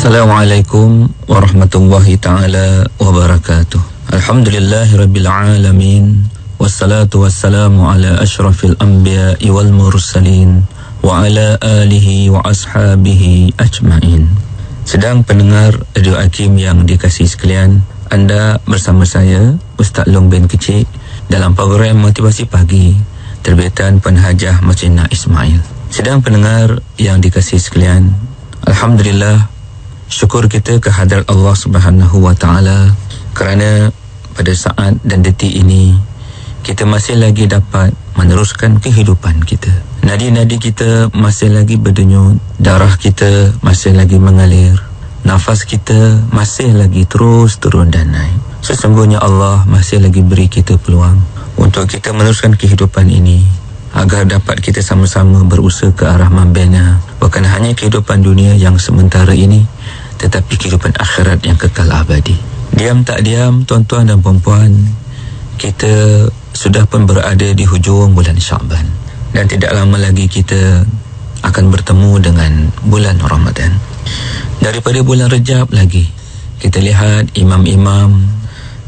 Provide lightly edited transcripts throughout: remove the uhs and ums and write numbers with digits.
Assalamualaikum warahmatullahi ta'ala wabarakatuh. Alhamdulillahirabbil alamin. Wassalatu wassalamu ala asyrafil anbiya'i wal mursalin wa ala alihi wa ashabihi ajma'in. Sedang pendengar Radio Hakim yang dikasihi sekalian, anda bersama saya Ustaz Long bin Kecik dalam program Motivasi Pagi terbitan Penhajah Masjid Ismail. Sedang pendengar yang dikasihi sekalian, alhamdulillah, syukur kita kehadrat Allah Subhanahu wa taala kerana pada saat dan detik ini kita masih lagi dapat meneruskan kehidupan kita. Nadi-nadi kita masih lagi berdenyut, darah kita masih lagi mengalir, nafas kita masih lagi terus turun dan naik. Sesungguhnya Allah masih lagi beri kita peluang untuk kita meneruskan kehidupan ini agar dapat kita sama-sama berusaha ke arah membina bukan hanya kehidupan dunia yang sementara ini, tetapi kehidupan akhirat yang kekal abadi. Diam tak diam, tuan-tuan dan puan-puan, kita sudah pun berada di hujung bulan Sya'ban, dan tidak lama lagi kita akan bertemu dengan bulan Ramadan. Daripada bulan Rejab lagi, kita lihat imam-imam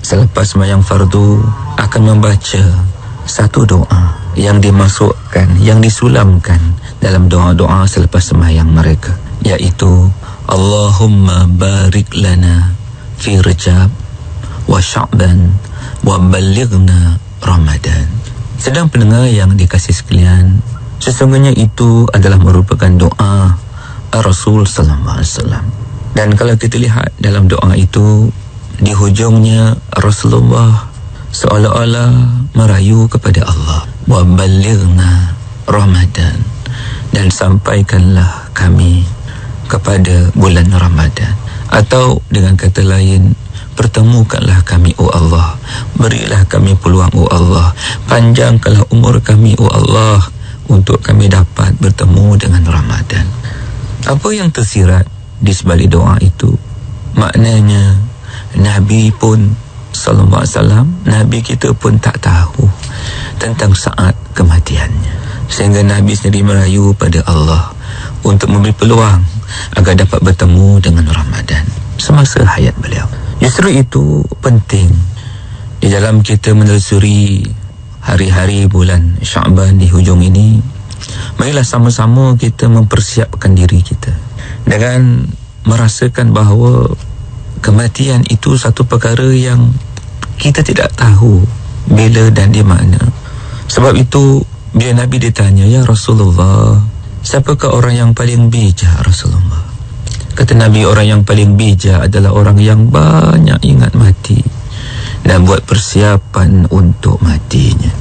selepas sembahyang fardu akan membaca satu doa yang dimasukkan, yang disulamkan dalam doa-doa selepas sembahyang mereka, iaitu Allahumma barik lana fi Rajab wa Sya'ban wa balighna Ramadan. Sedang pendengar yang dikasihi sekalian, sesungguhnya itu adalah merupakan doa Rasul sallallahu alaihi wasallam. Dan kalau kita lihat dalam doa itu, di hujungnya Rasulullah seolah-olah merayu kepada Allah, wa balighna Ramadan, dan sampaikanlah kami kepada bulan Ramadan. Atau dengan kata lain, pertemukanlah kami, oh Allah, berilah kami peluang, oh Allah, panjangkanlah umur kami, oh Allah, untuk kami dapat bertemu dengan Ramadan. Apa yang tersirat di sebalik doa itu? Maknanya Nabi pun sallallahu alaihi wasallam, Nabi kita pun tak tahu tentang saat kematiannya, sehingga Nabi sendiri merayu pada Allah untuk memberi peluang agar dapat bertemu dengan Ramadan semasa hayat beliau. Justru itu penting di dalam kita menelusuri hari-hari bulan Sya'ban di hujung ini. Marilah sama-sama kita mempersiapkan diri kita dengan merasakan bahawa kematian itu satu perkara yang kita tidak tahu bila dan di mana. Sebab itu bila Nabi ditanya, ya Rasulullah, siapakah orang yang paling bijak Rasulullah? Kata Nabi, orang yang paling bijak adalah orang yang banyak ingat mati dan buat persiapan untuk matinya.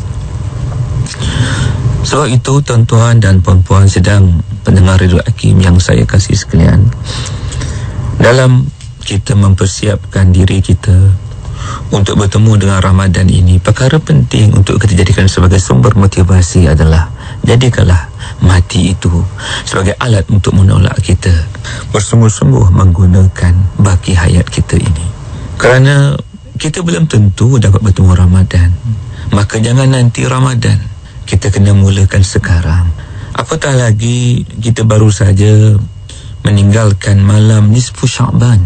Sebab itu tuan-tuan dan puan-puan sedang pendengar Radio Hakim yang saya kasih sekalian, dalam kita mempersiapkan diri kita untuk bertemu dengan Ramadan ini, perkara penting untuk kita jadikan sebagai sumber motivasi adalah jadikanlah mati itu sebagai alat untuk menolak kita bersungguh-sungguh menggunakan baki hayat kita ini. Kerana kita belum tentu dapat bertemu Ramadan, maka jangan nanti Ramadan, kita kena mulakan sekarang. Apatah lagi kita baru saja meninggalkan malam nisfu Sya'ban,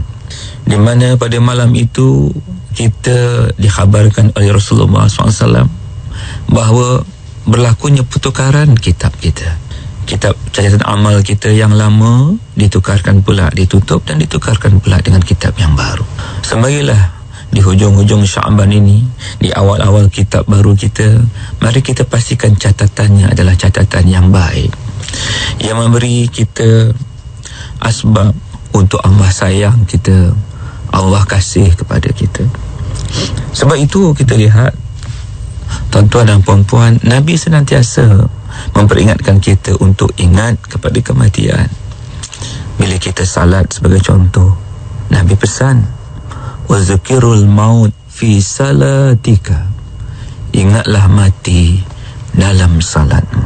di mana pada malam itu kita dikhabarkan oleh Rasulullah SAW bahawa berlakunya pertukaran kitab kita. Kitab catatan amal kita yang lama ditukarkan pula, ditutup dan ditukarkan pula dengan kitab yang baru. Semarilah di hujung-hujung Sya'ban ini, di awal-awal kitab baru kita, mari kita pastikan catatannya adalah catatan yang baik, yang memberi kita asbab untuk Allah sayang kita, Allah kasih kepada kita. Sebab itu kita lihat, tuan-tuan dan puan-puan, Nabi senantiasa memperingatkan kita untuk ingat kepada kematian. Bila kita salat sebagai contoh, Nabi pesan, wa zikirul maut fi salatika, ingatlah mati dalam salatmu.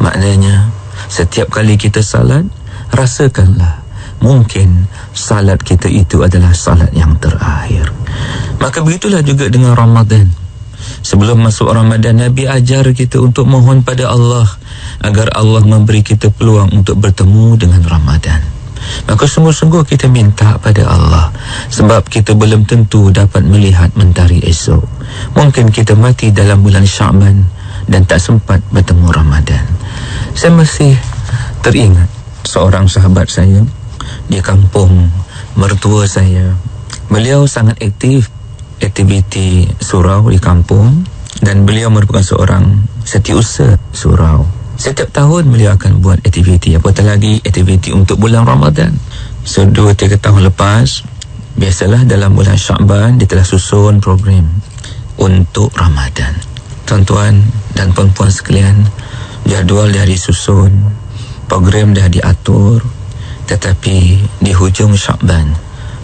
Maknanya setiap kali kita salat, rasakanlah mungkin salat kita itu adalah salat yang terakhir. Maka begitulah juga dengan Ramadan. Sebelum masuk Ramadan, Nabi ajar kita untuk mohon pada Allah agar Allah memberi kita peluang untuk bertemu dengan Ramadan. Maka sungguh-sungguh kita minta pada Allah, sebab kita belum tentu dapat melihat mentari esok. Mungkin kita mati dalam bulan Sya'ban dan tak sempat bertemu Ramadan. Saya masih teringat seorang sahabat saya di kampung mertua saya. Beliau sangat aktif aktiviti surau di kampung, dan beliau merupakan seorang setiausaha surau. Setiap tahun beliau akan buat aktiviti, apatah lagi aktiviti untuk bulan Ramadan. So 2-3 tahun lepas, biasalah dalam bulan Sya'ban dia telah susun program untuk Ramadan. Tuan-tuan dan puan-puan sekalian, jadual dah disusun, program dah diatur, tetapi di hujung Sya'ban,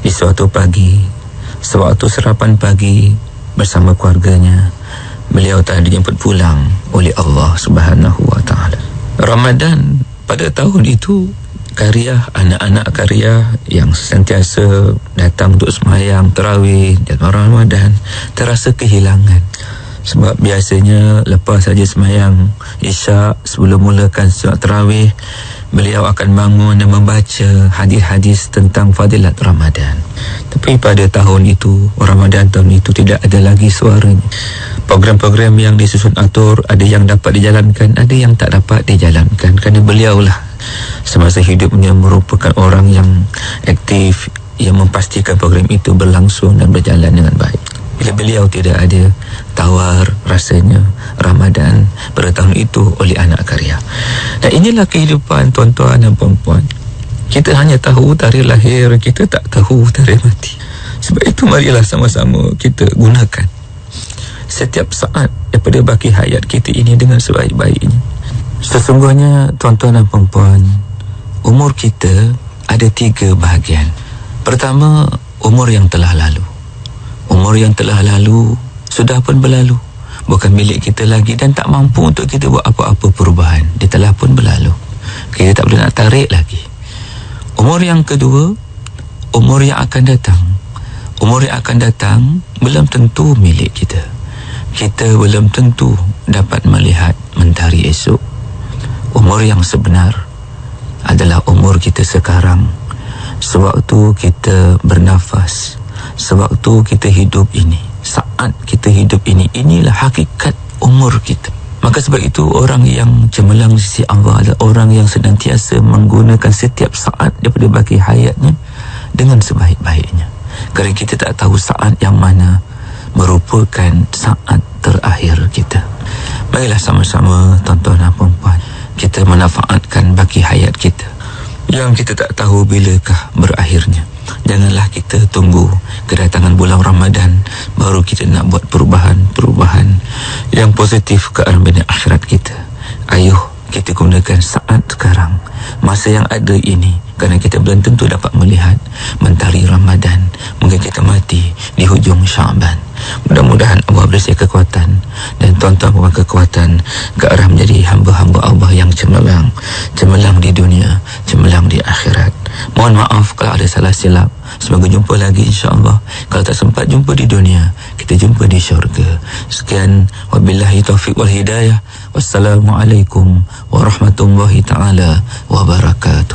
di suatu pagi, sewaktu sarapan pagi bersama keluarganya, beliau tak dijemput pulang oleh Allah Subhanahu wa ta'ala. Ramadan pada tahun itu, karya anak-anak karya yang sentiasa datang untuk sembahyang tarawih dan Ramadan terasa kehilangan. Sebab biasanya lepas saja sembahyang Isyak, sebelum mulakan solat tarawih, beliau akan bangun dan membaca hadis-hadis tentang fadilat Ramadan. Tapi pada tahun itu, Ramadan tahun itu, tidak ada lagi suaranya. Program-program yang disusun atur, ada yang dapat dijalankan, ada yang tak dapat dijalankan, kerana beliaulah semasa hidupnya merupakan orang yang aktif, yang memastikan program itu berlangsung dan berjalan dengan baik. Bila beliau tidak ada, tawar rasanya Ramadan pada tahun itu oleh anak karya. Dan inilah kehidupan tuan-tuan dan puan-puan. Kita hanya tahu tarikh lahir, kita tak tahu tarikh mati. Sebab itu marilah sama-sama kita gunakan setiap saat daripada baki hayat kita ini dengan sebaik-baiknya. Sesungguhnya tuan-tuan dan puan-puan, umur kita ada 3 bahagian. Pertama, umur yang telah lalu. Umur yang telah lalu sudah pun berlalu, bukan milik kita lagi dan tak mampu untuk kita buat apa-apa perubahan. Dia telah pun berlalu, kita tak boleh nak tarik lagi. Umur yang kedua, umur yang akan datang. Umur yang akan datang belum tentu milik kita. Kita belum tentu dapat melihat mentari esok. Umur yang sebenar adalah umur kita sekarang, sewaktu kita bernafas, sewaktu kita hidup ini, saat kita hidup ini. Inilah hakikat umur kita. Maka sebab itu orang yang cemerlang di sisi Allah adalah orang yang senantiasa menggunakan setiap saat daripada bagi hayatnya dengan sebaik-baiknya. Kerana kita tak tahu saat yang mana merupakan saat terakhir kita. Marilah sama-sama tuan-tuan dan puan-puan, kita manfaatkan bagi hayat kita yang kita tak tahu bilakah berakhirnya. Janganlah kita tunggu kedatangan bulan Ramadan baru kita nak buat perubahan yang positif ke arah bina akhirat kita. Ayuh kita gunakan saat sekarang, masa yang ada ini, kerana kita belum tentu dapat melihat mentari Ramadan. Mungkin kita mati di hujung Sya'ban. Mudah-mudahan Allah beri saya kekuatan dan tuan-tuan membawa kekuatan ke arah menjadi hamba-hamba Allah yang cemerlang di dunia, cemerlang di akhirat. Mohon maaf kalau ada salah silap. Semoga jumpa lagi insya-Allah. Kalau tak sempat jumpa di dunia, kita jumpa di syurga. Sekian, wabillahi taufiq wal hidayah. Wassalamualaikum warahmatullahi taala wabarakatuh.